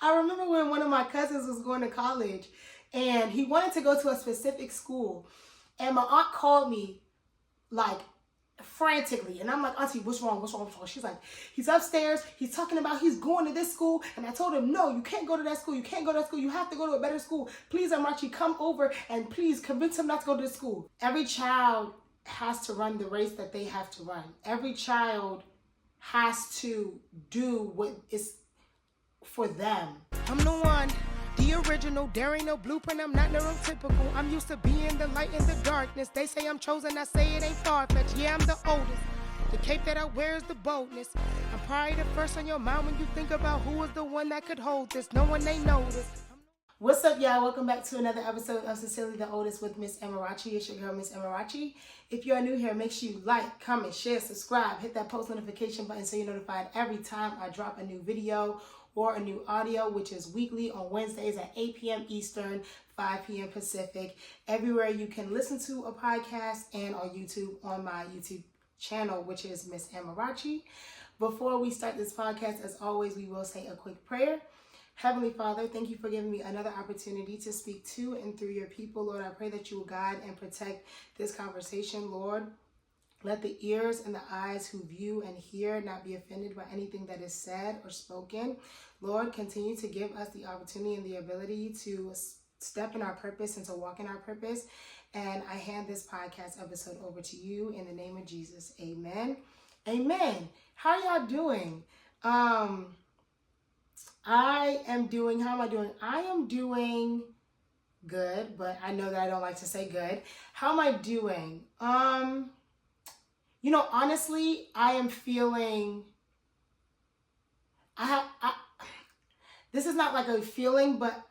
I remember when one of my cousins was going to college and he wanted to go to a specific school. And my aunt called me like frantically. And I'm like, Auntie, what's wrong? What's wrong? What's wrong? She's like, he's upstairs. He's talking about he's going to this school. And I told him, no, you can't go to that school. You can't go to that school. You have to go to a better school. Please, Amarachi, come over and please convince him not to go to this school. Every child has to run the race that they have to run. Every child has to do what is for them. I'm the one, the original. There ain't no blueprint, I'm not neurotypical. I'm used to being the light in the darkness. They say I'm chosen, I say it ain't far-fetched. Yeah, I'm the oldest. The cape that I wear is the boldness. I'm probably the first on your mind when you think about who was the one that could hold this. No one they noticed. What's up, y'all? Welcome back to another episode of Sincerely the Oldest with Miss Amarachi. It's your girl, Miss Amarachi. If you are new here, make sure you like, comment, share, subscribe, hit that post notification button so you're notified every time I drop a new video or a new audio, which is weekly on Wednesdays at 8 p.m. Eastern, 5 p.m. Pacific. Everywhere you can listen to a podcast and on YouTube on my YouTube channel, which is Miss Amarachi. Before we start this podcast, as always, we will say a quick prayer. Heavenly Father, thank you for giving me another opportunity to speak to and through your people. Lord, I pray that you will guide and protect this conversation, Lord. Let the ears and the eyes who view and hear not be offended by anything that is said or spoken. Lord, continue to give us the opportunity and the ability to step in our purpose and to walk in our purpose. And I hand this podcast episode over to you in the name of Jesus. Amen. Amen. How y'all doing? How am I doing? I am doing good, but I know that I don't like to say good. How am I doing? Honestly, I am feeling, this is not like a feeling, but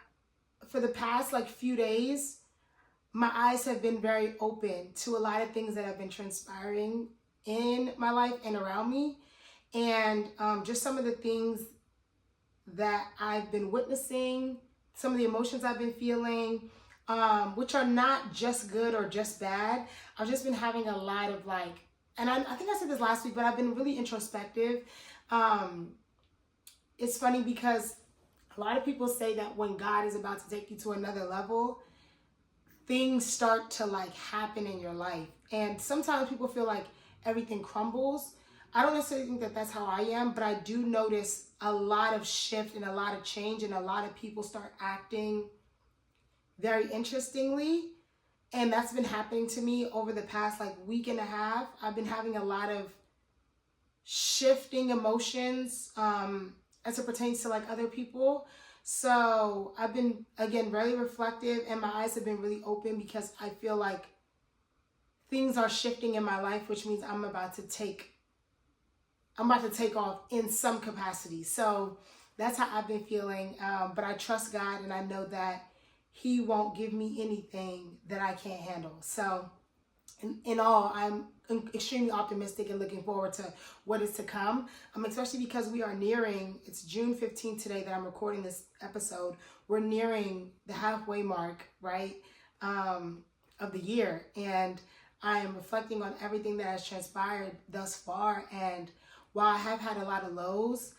for the past few days, my eyes have been very open to a lot of things that have been transpiring in my life and around me. And just some of the things that I've been witnessing, some of the emotions I've been feeling, which are not just good or just bad. I've just been having a lot of and I think I said this last week, but I've been really introspective. It's funny because a lot of people say that when God is about to take you to another level, things start to happen in your life. And sometimes people feel like everything crumbles. I don't necessarily think that that's how I am, but I do notice a lot of shift and a lot of change, and a lot of people start acting very interestingly. And that's been happening to me over the past week and a half. I've been having a lot of shifting emotions as it pertains to other people. So I've been, again, really reflective, and my eyes have been really open because I feel like things are shifting in my life, which means I'm about to take off in some capacity. So that's how I've been feeling. But I trust God, and I know that He won't give me anything that I can't handle. So in all, I'm extremely optimistic and looking forward to what is to come. Especially because we are nearing, it's June 15th today that I'm recording this episode. We're nearing the halfway mark, right, of the year. And I am reflecting on everything that has transpired thus far. And while I have had a lot of lows,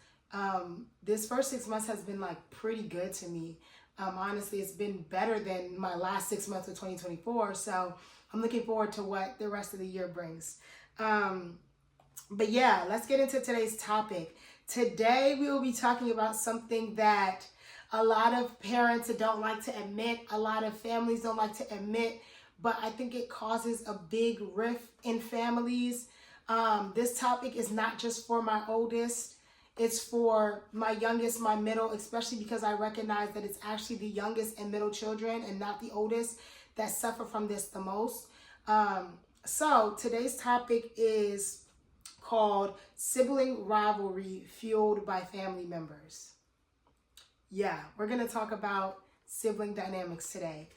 this first 6 months has been pretty good to me. Honestly, it's been better than my last 6 months of 2024. So I'm looking forward to what the rest of the year brings. But yeah, let's get into today's topic. Today, we will be talking about something that a lot of parents don't like to admit, a lot of families don't like to admit, but I think it causes a big rift in families. This topic is not just for my oldest. It's for my youngest, my middle, especially because I recognize that it's actually the youngest and middle children and not the oldest that suffer from this the most. So today's topic is called Sibling Rivalry Fueled by Family Members. Yeah, we're going to talk about sibling dynamics today.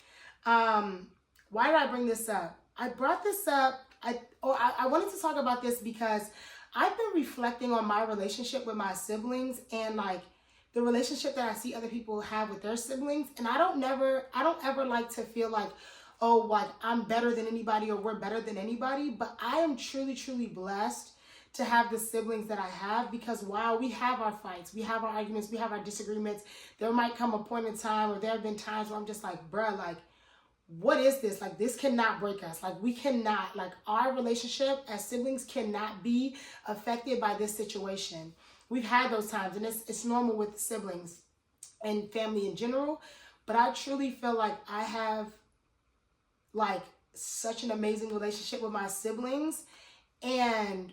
Why did I bring this up? I brought this up, I wanted to talk about this because I've been reflecting on my relationship with my siblings and the relationship that I see other people have with their siblings. And I don't ever like to feel I'm better than anybody or we're better than anybody. But I am truly, truly blessed to have the siblings that I have, because while we have our fights, we have our arguments, we have our disagreements, there might come a point in time, or there have been times where I'm just like, bruh, like, what is this? Like, this cannot break us. Like, we cannot, like, our relationship as siblings cannot be affected by this situation. We've had those times, and it's normal with siblings and family in general. But I truly feel like I have, like, such an amazing relationship with my siblings. And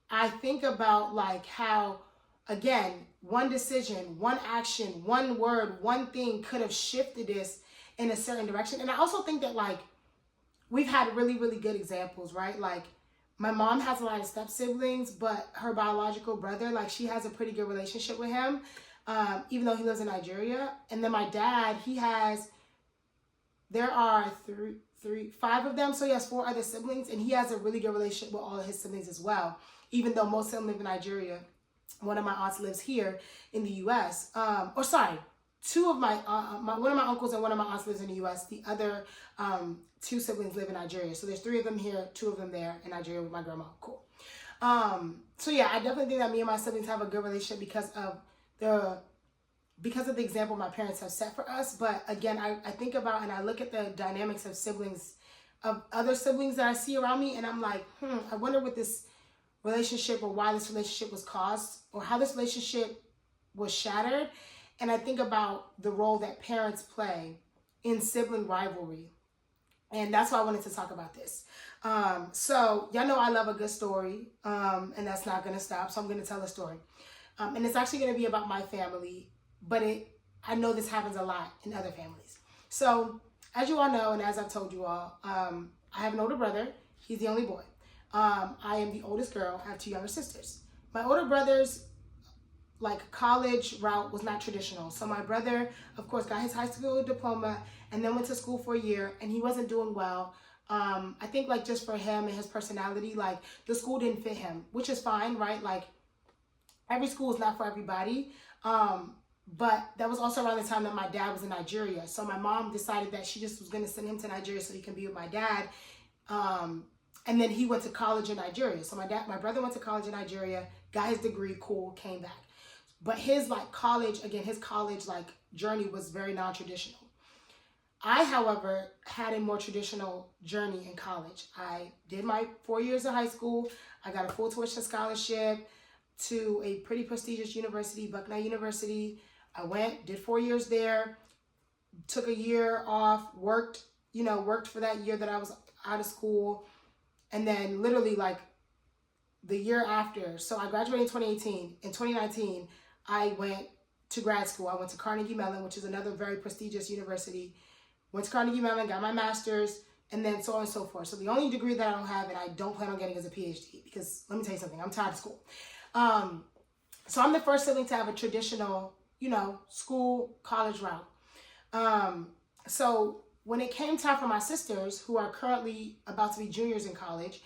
I think about, like, how, again, one decision, one action, one word, one thing could have shifted this in a certain direction. And I also think that, like, we've had really, really good examples, right? Like, my mom has a lot of step siblings, but her biological brother, like, she has a pretty good relationship with him, even though he lives in Nigeria. And then my dad, there are five of them, so he has 4 other siblings, and he has a really good relationship with all of his siblings as well, even though most of them live in Nigeria. One of my aunts lives here in the U.S. Two of one of my uncles and one of my aunts lives in the U.S. The other 2 siblings live in Nigeria. So there's 3 of them here, 2 of them there in Nigeria with my grandma. Cool. So yeah, I definitely think that me and my siblings have a good relationship because of the example my parents have set for us. But again, I think about and I look at the dynamics of siblings, of other siblings that I see around me, and I'm like, I wonder what this relationship, or why this relationship was caused, or how this relationship was shattered. And I think about the role that parents play in sibling rivalry. And that's why I wanted to talk about this. So y'all know I love a good story, and that's not going to stop. So I'm going to tell a story. And it's actually going to be about my family, but I know this happens a lot in other families. So as you all know, and as I've told you all, I have an older brother. He's the only boy. I am the oldest girl. I have 2 younger sisters. My older brother's, like, college route was not traditional. So my brother, of course, got his high school diploma and then went to school for a year, and he wasn't doing well. I think, like, just for him and his personality, like, the school didn't fit him, which is fine, right? Like, every school is not for everybody. But that was also around the time that my dad was in Nigeria. So my mom decided that she just was going to send him to Nigeria so he can be with my dad. And then he went to college in Nigeria. So my brother went to college in Nigeria, got his degree, cool, came back. But his, like, college like, journey was very non-traditional. I, however, had a more traditional journey in college. I did my 4 years of high school. I got a full tuition scholarship to a pretty prestigious university, Bucknell University. I went, did 4 years there, took a year off, worked for that year that I was out of school. And then literally, like, the year after, so I graduated in 2018. In 2019, I went to grad school. I went to Carnegie Mellon, which is another very prestigious university. Went to Carnegie Mellon, got my master's, and then so on and so forth. So the only degree that I don't have and I don't plan on getting is a PhD, because let me tell you something, I'm tired of school. So I'm the first sibling to have a traditional, school, college route. So when it came time for my sisters, who are currently about to be juniors in college,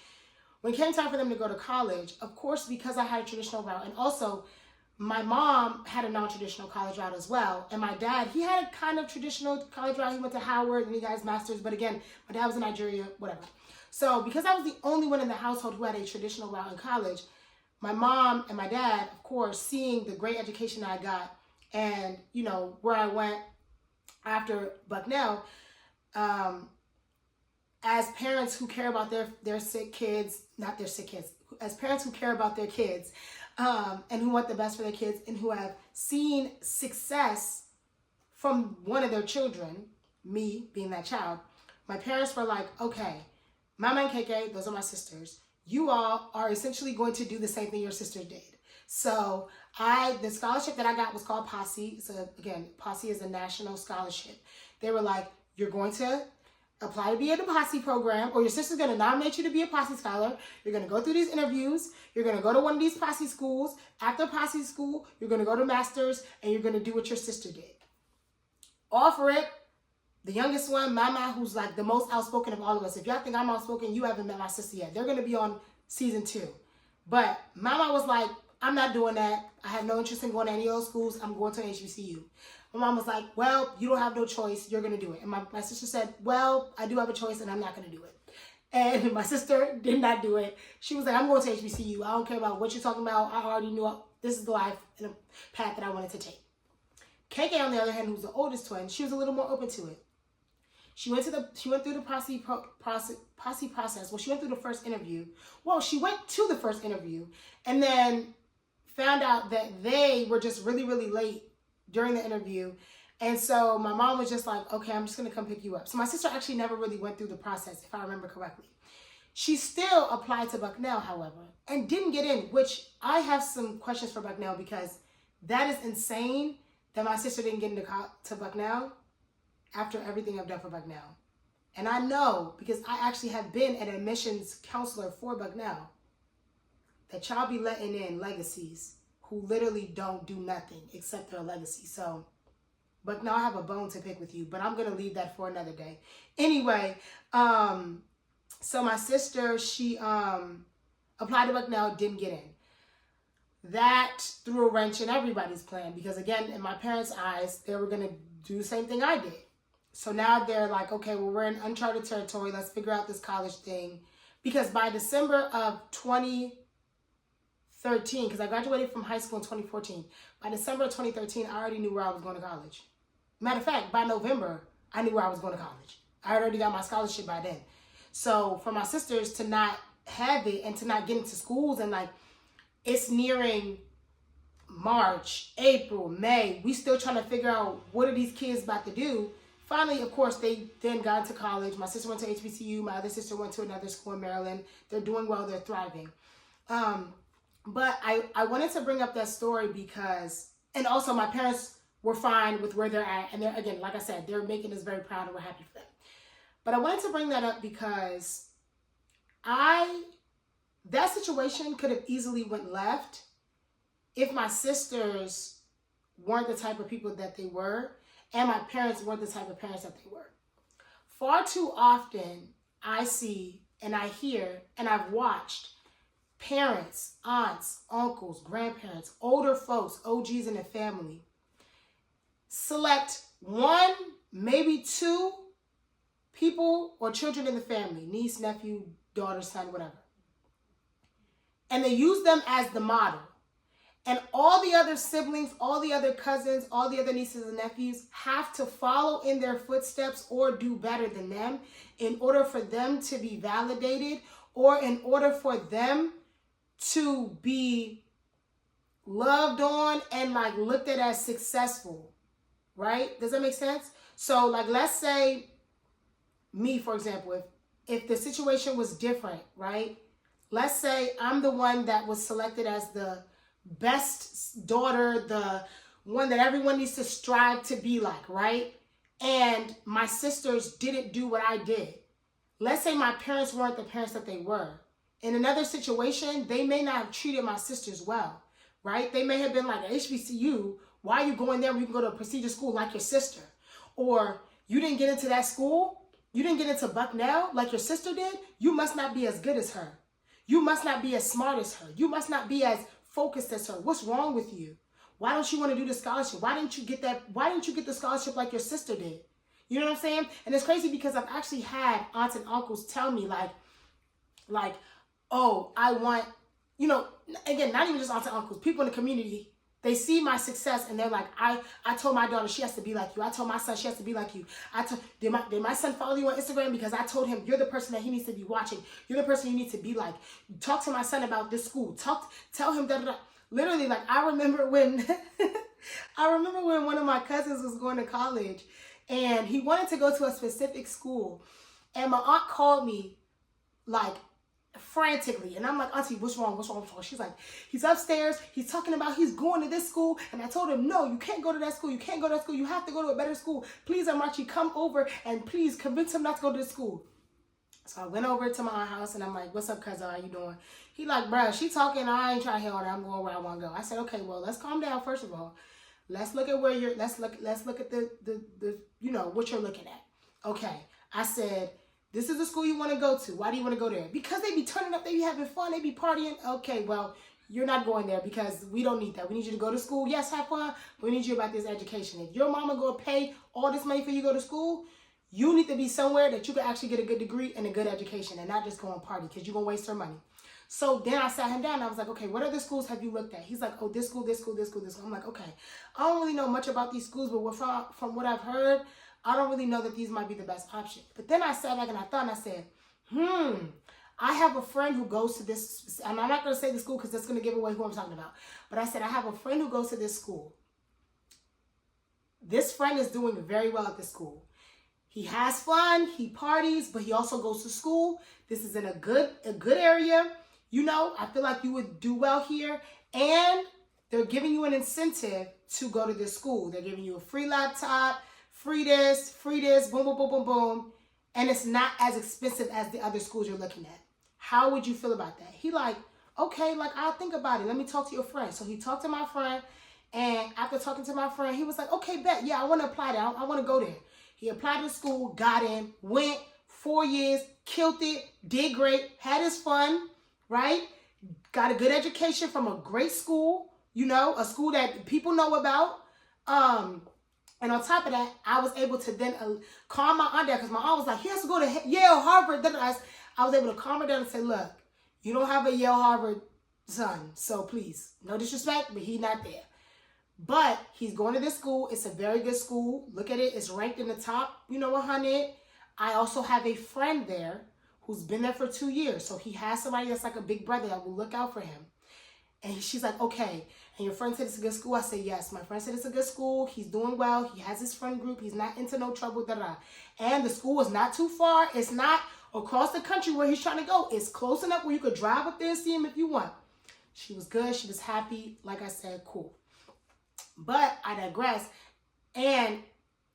when it came time for them to go to college, of course, because I had a traditional route, and also my mom had a non-traditional college route as well. And my dad, he had a kind of traditional college route. He went to Howard and he got his master's. But again, my dad was in Nigeria, whatever. So because I was the only one in the household who had a traditional route in college, my mom and my dad, of course, seeing the great education I got and, where I went after Bucknell, as parents who care about their sick kids, not their sick kids, as parents who care about their kids, and who want the best for their kids, and who have seen success from one of their children, me being that child, my parents were like, okay, Mama and KK, those are my sisters. You all are essentially going to do the same thing your sister did. So the scholarship that I got was called Posse. So again, Posse is a national scholarship. They were like, you're going to apply to be in the Posse program, or your sister's going to nominate you to be a Posse scholar. You're going to go through these interviews. You're going to go to one of these Posse schools. After Posse school, you're going to go to master's, and you're going to do what your sister did. All for it. The youngest one, Mama, who's like the most outspoken of all of us. If y'all think I'm outspoken, you haven't met my sister yet. They're going to be on season 2. But Mama was like, I'm not doing that. I have no interest in going to any of those schools. I'm going to an HBCU. My mom was like, well, you don't have no choice. You're going to do it. And my sister said, well, I do have a choice and I'm not going to do it. And my sister did not do it. She was like, I'm going to HBCU. I don't care about what you're talking about. I already knew this is the life and the path that I wanted to take. KK, on the other hand, who's the oldest twin, she was a little more open to it. She went through the posse process. Well, she went through the first interview. Well, she went to the first interview and then found out that they were just really, really late during the interview. And so my mom was just like, okay, I'm just going to come pick you up. So my sister actually never really went through the process, if I remember correctly. She still applied to Bucknell, however, and didn't get in, which I have some questions for Bucknell, because that is insane that my sister didn't get into to Bucknell after everything I've done for Bucknell. And I know, because I actually have been an admissions counselor for Bucknell, that y'all be letting in legacies who literally don't do nothing except their legacy. So Bucknell, I have a bone to pick with you, but I'm going to leave that for another day. Anyway, so my sister, she applied to Bucknell, didn't get in. That threw a wrench in everybody's plan, because again, in my parents' eyes, they were going to do the same thing I did. So now they're like, okay, well, we're in uncharted territory. Let's figure out this college thing. Because by December of 2013, because I graduated from high school in 2014, by December of 2013, I already knew where I was going to college. Matter of fact, by November, I knew where I was going to college. I had already got my scholarship by then. So for my sisters to not have it and to not get into schools, and like, it's nearing March, April, May, we still trying to figure out what are these kids about to do. Finally, of course, they then got into college. My sister went to HBCU. My other sister went to another school in Maryland. They're doing well. They're thriving. But I wanted to bring up that story because, and also my parents were fine with where they're at. And they're, again, like I said, they're making us very proud and we're happy for them. But I wanted to bring that up because that situation could have easily went left if my sisters weren't the type of people that they were, and my parents weren't the type of parents that they were. Far too often, I see and I hear and I've watched parents, aunts, uncles, grandparents, older folks, OGs in the family, select one, maybe two people or children in the family, niece, nephew, daughter, son, whatever. And they use them as the model. And all the other siblings, all the other cousins, all the other nieces and nephews have to follow in their footsteps or do better than them in order for them to be validated, or in order for them to be loved on and like looked at as successful, right? Does that make sense? So like, let's say me, for example, if the situation was different, right? Let's say I'm the one that was selected as the best daughter, the one that everyone needs to strive to be like, right? And my sisters didn't do what I did. Let's say my parents weren't the parents that they were. In another situation, they may not have treated my sisters well, right? They may have been like, HBCU, why are you going there when you can go to a prestigious school like your sister? Or you didn't get into that school, you didn't get into Bucknell like your sister did, you must not be as good as her. You must not be as smart as her. You must not be as focused as her. What's wrong with you? Why don't you want to do the scholarship? Why didn't you get that? Why didn't you get the scholarship like your sister did? You know what I'm saying? And it's crazy because I've actually had aunts and uncles tell me like, oh, I want, you know, again, not even just aunts and uncles, people in the community, they see my success and they're like, I told my daughter she has to be like you. I told my son she has to be like you. Did my son follow you on Instagram? Because I told him you're the person that he needs to be watching. You're the person you need to be like. Talk to my son about this school. Tell him that. Literally, like I remember when one of my cousins was going to college and he wanted to go to a specific school, and my aunt called me like frantically, and I'm like, Auntie, what's wrong? She's like, he's upstairs, he's talking about he's going to this school, and I told him, no, you can't go to that school, you have to go to a better school. Please, Archie, come over and please convince him not to go to this school. So I went over to my aunt's house and I'm like, what's up, cousin, how you doing? He like, bruh, she talking, I ain't trying to hear her, I'm going where I want to go. I said, okay, well, let's calm down. First of all, let's look at let's look at the you know, what you're looking at. Okay, I said, this is the school you want to go to. Why do you want to go there? Because they be turning up, they be having fun, they be partying. Okay, well, you're not going there because we don't need that. We need you to go to school. Yes, have fun, but we need you about this education. If your mama go pay all this money for you to go to school, You need to be somewhere that you can actually get a good degree and a good education and not just go and party because you're going to waste your money. So then I sat him down and I was like, okay, what other schools have you looked at? He's like, oh, this school, this school, this school, this school. I'm like, okay, I don't really know much about these schools, but from what I've heard, I don't really know that these might be the best option. But then I sat back and I thought and I said, I have a friend who goes to this, and I'm not going to say the school because that's going to give away who I'm talking about. But I said, I have a friend who goes to this school. This friend is doing very well at this school. He has fun, he parties, but he also goes to school. This is in a good area. You know, I feel like you would do well here. And they're giving you an incentive to go to this school. They're giving you a free laptop, free this, boom, boom, boom, boom, boom. And it's not as expensive as the other schools you're looking at. How would you feel about that? He like, okay, like I'll think about it. Let me talk to your friend. So he talked to my friend. And after talking to my friend, he was like, okay, bet. Yeah, I want to apply there. I want to go there. He applied to school, got in, went 4 years, killed it, did great, had his fun, right? Got a good education from a great school, you know, a school that people know about. And on top of that, I was able to then calm my aunt down because my aunt was like, he has to go to Yale, Harvard. I was able to calm her down and say, look, you don't have a Yale, Harvard son, so please, no disrespect, but he's not there. But he's going to this school. It's a very good school. Look at it. It's ranked in the top, 100. I also have a friend there who's been there for 2 years. So he has somebody that's like a big brother that will look out for him. And she's like, okay. And your friend said it's a good school? I said, yes. My friend said it's a good school. He's doing well. He has his friend group. He's not into no trouble. And the school is not too far. It's not across the country where he's trying to go. It's close enough where you could drive up there and see him if you want. She was good. She was happy. Like I said, cool. But I digress. And,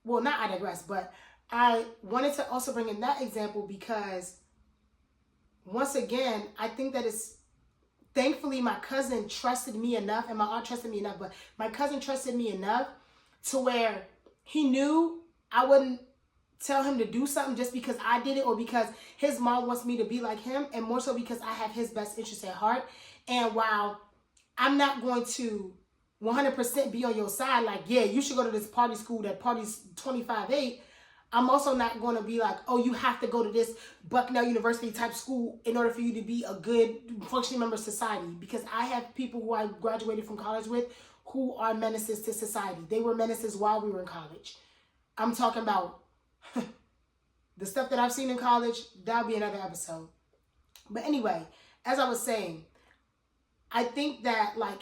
well, not I digress, but I wanted to also bring in that example because, once again, I think that it's, thankfully, my cousin trusted me enough, and my aunt trusted me enough, but my cousin trusted me enough to where he knew I wouldn't tell him to do something just because I did it or because his mom wants me to be like him, and more so because I have his best interest at heart. And while I'm not going to 100% be on your side, like, yeah, you should go to this party school that parties 25/8. I'm also not going to be like, oh, you have to go to this Bucknell University type school in order for you to be a good functioning member of society. Because I have people who I graduated from college with who are menaces to society. They were menaces while we were in college. I'm talking about the stuff that I've seen in college. That'll be another episode. But anyway, as I was saying, I think that, like,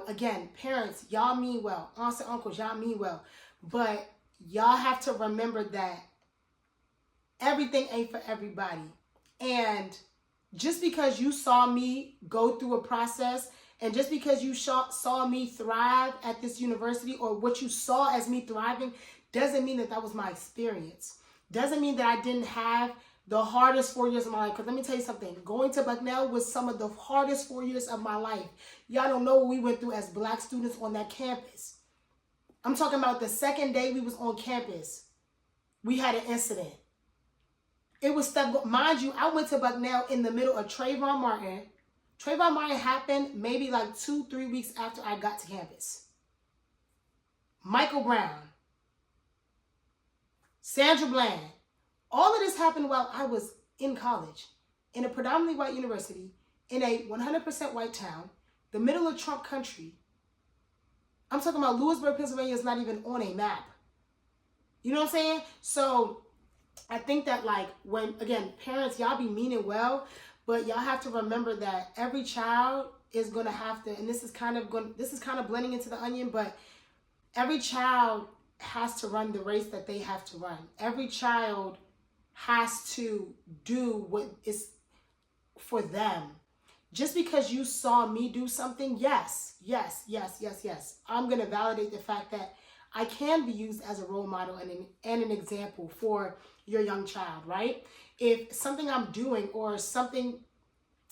again, parents, y'all mean well. Aunts and uncles, y'all mean well. But y'all have to remember that everything ain't for everybody. And just because you saw me go through a process, and just because you saw me thrive at this university, or what you saw as me thriving, doesn't mean that was my experience. Doesn't mean that I didn't have the hardest 4 years of my life. Because let me tell you something. Going to Bucknell was some of the hardest 4 years of my life. Y'all don't know what we went through as Black students on that campus. I'm talking about the second day we was on campus. We had an incident. It was stuff. Mind you, I went to Bucknell in the middle of Trayvon Martin. Trayvon Martin happened maybe like 2-3 weeks after I got to campus. Michael Brown. Sandra Bland. All of this happened while I was in college, in a predominantly white university, in a 100% white town, the middle of Trump country. I'm talking about Lewisburg, Pennsylvania is not even on a map. You know what I'm saying? So I think that, like, when, again, parents, y'all be meaning well, but y'all have to remember that every child is going to have to, and this is kind of blending into the onion, but every child has to run the race that they have to run. Every child has to do what is for them. Just because you saw me do something, yes. I'm going to validate the fact that I can be used as a role model and an example for your young child, right? If something I'm doing or something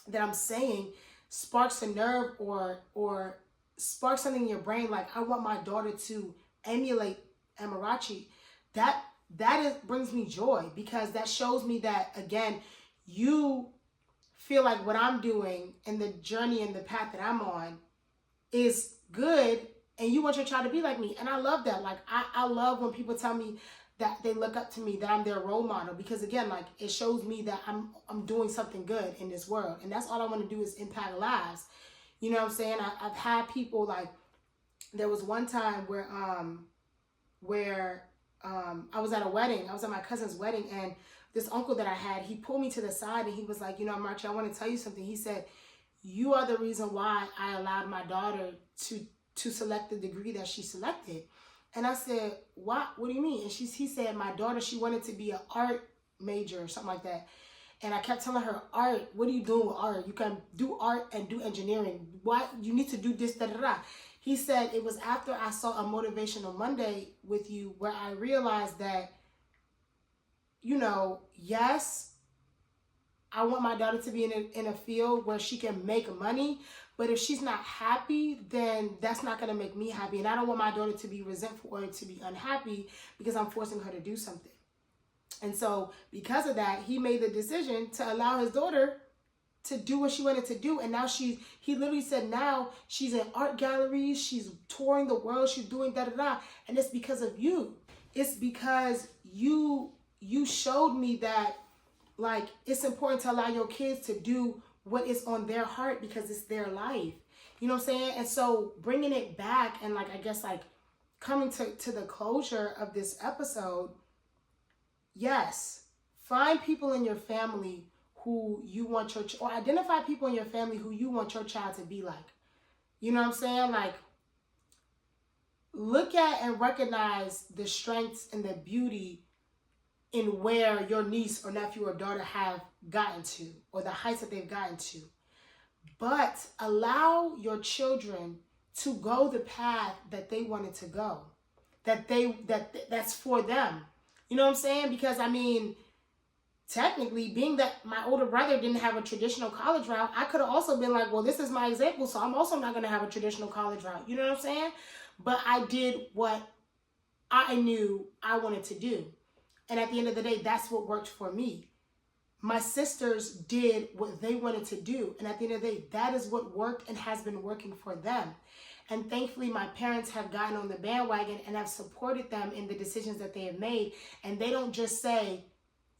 that I'm saying sparks a nerve or sparks something in your brain, like I want my daughter to emulate Amarachi, that brings me joy, because that shows me that, again, you feel like what I'm doing and the journey and the path that I'm on is good, and you want your child to be like me. And I love that. Like, I love when people tell me, that they look up to me, that I'm their role model, because again, like, it shows me that I'm doing something good in this world, and that's all I want to do is impact lives. You know what I'm saying? I've had people, like, there was one time where I was at a wedding. I was at my cousin's wedding, and this uncle that I had, he pulled me to the side and he was like, you know, Marcia, I want to tell you something. He said, you are the reason why I allowed my daughter to select the degree that she selected. And I said, what do you mean? And he said, my daughter, she wanted to be an art major or something like that. And I kept telling her, art, what are you doing with art? You can do art and do engineering. Why? You need to do this, da, da, da. He said, it was after I saw a Motivational Monday with you where I realized that, you know, yes, I want my daughter to be in a field where she can make money, but if she's not happy, then that's not going to make me happy. And I don't want my daughter to be resentful or to be unhappy because I'm forcing her to do something. And so because of that, he made the decision to allow his daughter to do what she wanted to do. And now he literally said now she's in art galleries, she's touring the world, she's doing da da da. And it's because of you. It's because you showed me that, like, it's important to allow your kids to do what is on their heart because it's their life. You know what I'm saying? And so bringing it back and, like, I guess, like, coming to the closure of this episode, yes, find people in your family who you want or identify people in your family who you want your child to be like. You know what I'm saying? Like, look at and recognize the strengths and the beauty in where your niece or nephew or daughter have gotten to, or the heights that they've gotten to. But allow your children to go the path that they wanted to go, that's for them. You know what I'm saying? Because, I mean, technically, being that my older brother didn't have a traditional college route, I could have also been like, well, this is my example, so I'm also not going to have a traditional college route. You know what I'm saying? But I did what I knew I wanted to do. And at the end of the day, that's what worked for me. My sisters did what they wanted to do. And at the end of the day, that is what worked and has been working for them. And thankfully, my parents have gotten on the bandwagon and have supported them in the decisions that they have made. And they don't just say,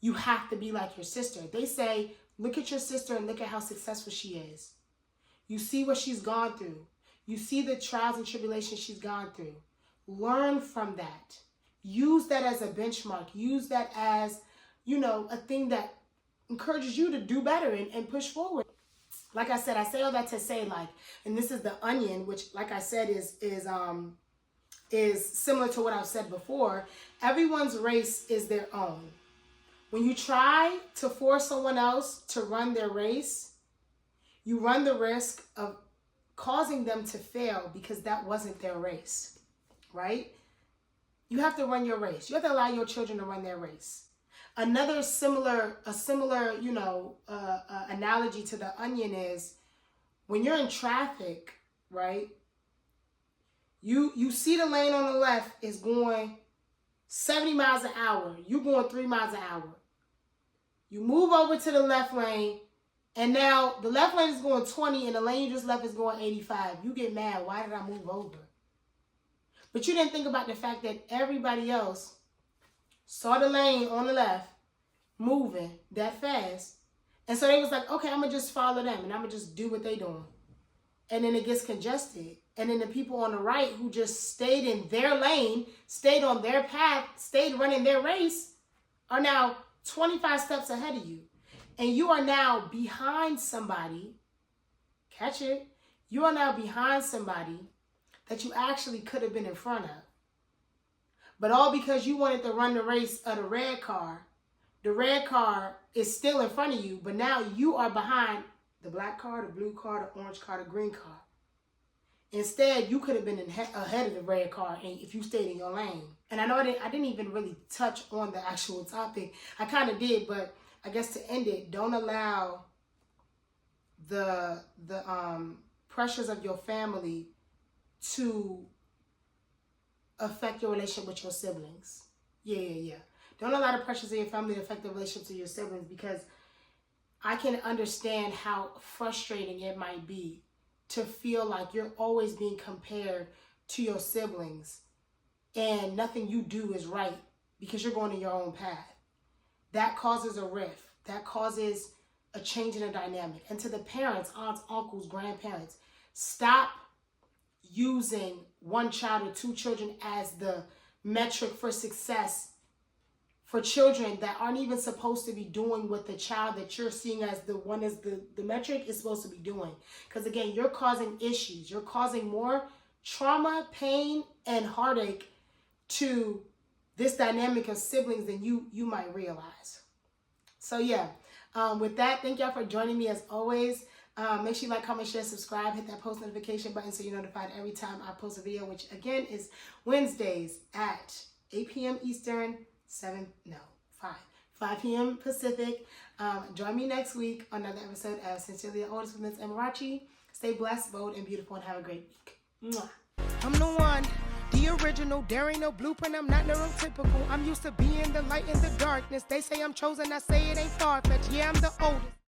you have to be like your sister. They say, look at your sister and look at how successful she is. You see what she's gone through. You see the trials and tribulations she's gone through. Learn from that. Use that as a benchmark. Use that as, you know, a thing that encourages you to do better and push forward. Like I said, I say all that to say, like, and this is the onion, which, like I said, is similar to what I've said before. Everyone's race is their own. When you try to force someone else to run their race, you run the risk of causing them to fail because that wasn't their race, right? You have to run your race. You have to allow your children to run their race. Another similar, you know, analogy to the onion is when you're in traffic, right? You see the lane on the left is going 70 miles an hour. You going 3 miles an hour. You move over to the left lane, and now the left lane is going 20, and the lane you just left is going 85. You get mad. Why did I move over? But you didn't think about the fact that everybody else saw the lane on the left moving that fast. And so they was like, okay, I'm going to just follow them and I'm going to just do what they doing. And then it gets congested. And then the people on the right who just stayed in their lane, stayed on their path, stayed running their race, are now 25 steps ahead of you. And you are now behind somebody. Catch it. You are now behind somebody that you actually could have been in front of. But all because you wanted to run the race of the red car. The red car is still in front of you, but now you are behind the black car, the blue car, the orange car, the green car. Instead, you could have been ahead of the red car if you stayed in your lane. And I know I didn't even really touch on the actual topic. I kind of did, but I guess to end it, don't allow the pressures of your family to affect your relationship with your siblings. Yeah. Don't allow the pressures of your family to affect the relationship to your siblings, because I can understand how frustrating it might be to feel like you're always being compared to your siblings and nothing you do is right because you're going in your own path. That causes a rift. That causes a change in the dynamic. And to the parents, aunts, uncles, grandparents, stop using one child or two children as the metric for success for children that aren't even supposed to be doing what the child that you're seeing as the one is the metric is supposed to be doing. Because again, you're causing issues. You're causing more trauma, pain, and heartache to this dynamic of siblings than you might realize. So yeah, with that, thank y'all for joining me as always. Make sure you like, comment, share, subscribe, hit that post notification button so you're notified every time I post a video, which again is Wednesdays at 8 p.m. Eastern, 5 p.m. Pacific. Join me next week on another episode of Sincerely the Oldest with Ms. Amarachi. Stay blessed, bold, and beautiful, and have a great week. Mwah. I'm the one, the original. There ain't no blueprint, I'm not neurotypical. I'm used to being the light in the darkness. They say I'm chosen, I say it ain't far-fetched. Yeah, I'm the oldest.